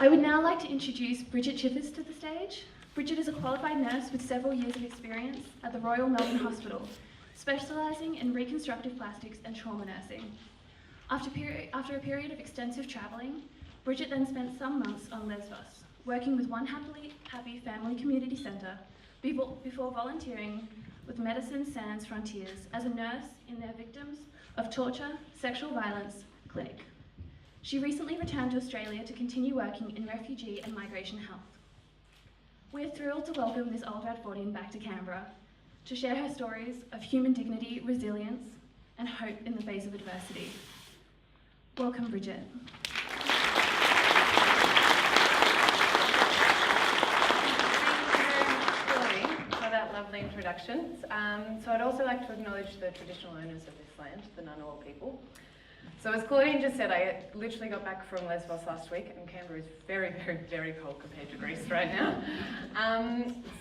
I would now like to introduce Bridget Chivers to the stage. Bridget is a qualified nurse with several years of experience at the Royal Melbourne Hospital, specialising in reconstructive plastics and trauma nursing. After a period of extensive travelling, Bridget then spent some months on Lesvos, working with One Happy Family Community Centre before volunteering with Medicine Sans Frontiers as a nurse in their Victims of Torture, Sexual Violence clinic. She recently returned to Australia to continue working in refugee and migration health. We're thrilled to welcome this old Radfordian back to Canberra to share her stories of human dignity, resilience, and hope in the face of adversity. Welcome, Bridget. For that lovely introduction. So I'd also like to acknowledge the traditional owners of this land, the Ngunnawal people. So as Claudine just said, I literally got back from Lesvos last week, and Canberra is very, very, very cold compared to Greece right now.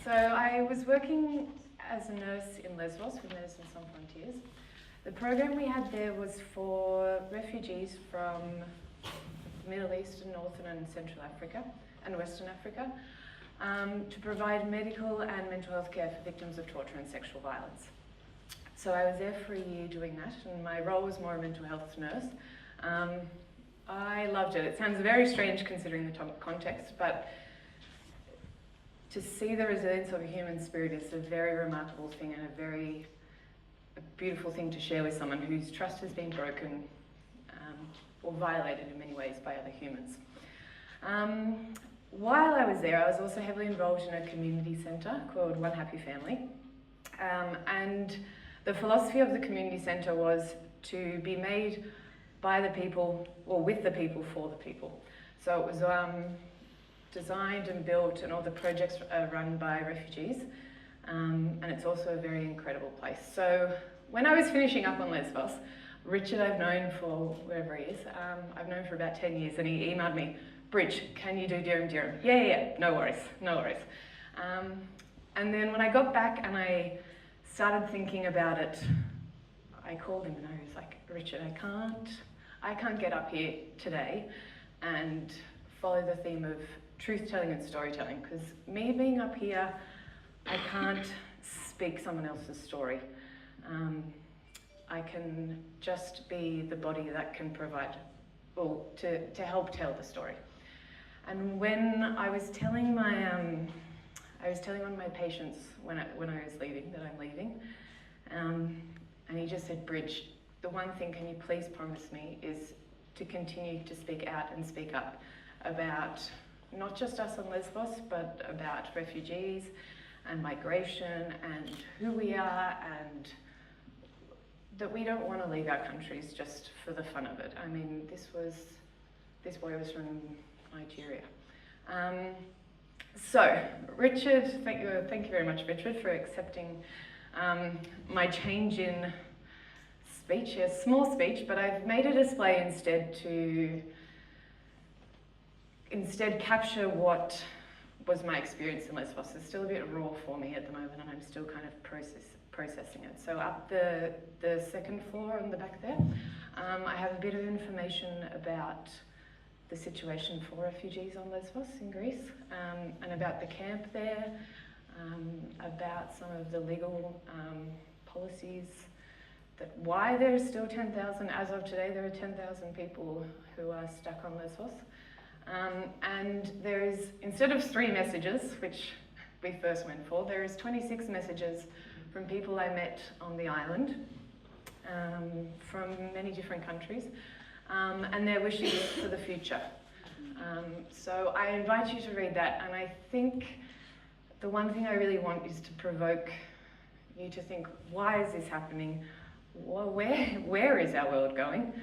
So I was working as a nurse in Lesvos with Medicine Sans Frontiers. The program we had there was for refugees from the Middle East and Northern and Central Africa and Western Africa, to provide medical and mental health care for victims of torture and sexual violence. So I was there for a year doing that, and my role was more a mental health nurse. I loved it. It sounds very strange considering the context, but to see the resilience of a human spirit is a very remarkable thing and a beautiful thing to share with someone whose trust has been broken or violated in many ways by other humans. While I was there, I was also heavily involved in a community centre called One Happy Family. And the philosophy of the community centre was to be made by the people, or with the people, for the people. So it was designed and built, and all the projects are run by refugees. And it's also a very incredible place. So when I was finishing up on Lesvos, Richard I've known for wherever he is, I've known for about 10 years, and he emailed me, "Bridge, can you do Dirrum Dirrum?" Yeah, no worries. And then when I got back and I started thinking about it, I called him and I was like, "Richard, I can't get up here today and follow the theme of truth-telling and storytelling, because me being up here, I can't speak someone else's story. I can just be the body that can provide, well, to help tell the story." And when I was telling one of my patients when I was leaving that I'm leaving, and he just said, "Bridge, the one thing, can you please promise me, is to continue to speak out and speak up about not just us on Lesvos, but about refugees and migration and who we are, and that we don't want to leave our countries just for the fun of it." I mean, this boy was from Nigeria. So, Richard, thank you very much, Richard, for accepting my change in speech. A small speech, but I've made a display instead capture what was my experience in Lesvos. It's still a bit raw for me at the moment, and I'm still kind of processing it. So up the second floor on the back there, I have a bit of information about the situation for refugees on Lesvos in Greece, and about the camp there, about some of the legal policies, that why there are still 10,000, as of today, there are 10,000 people who are stuck on Lesvos. And there is, instead of 3 messages, which we first went for, there is 26 messages from people I met on the island, from many different countries, and their wishes for the future. So I invite you to read that, and I think the one thing I really want is to provoke you to think, why is this happening? Where is our world going?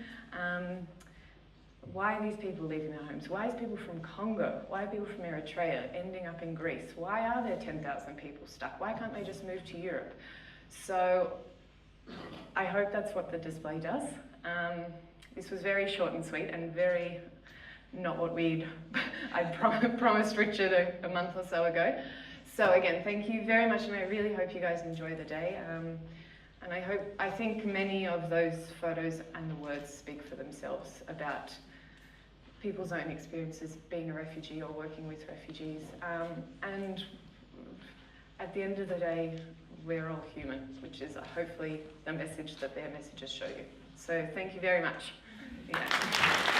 Why are these people leaving their homes? Why is people from Congo, why are people from Eritrea ending up in Greece? Why are there 10,000 people stuck? Why can't they just move to Europe? So I hope that's what the display does. This was very short and sweet, and very not what I promised Richard a month or so ago. So again, thank you very much, and I really hope you guys enjoy the day. And I think many of those photos and the words speak for themselves about people's own experiences being a refugee or working with refugees. And at the end of the day, we're all human, which is hopefully the message that their messages show you. So thank you very much. Yeah.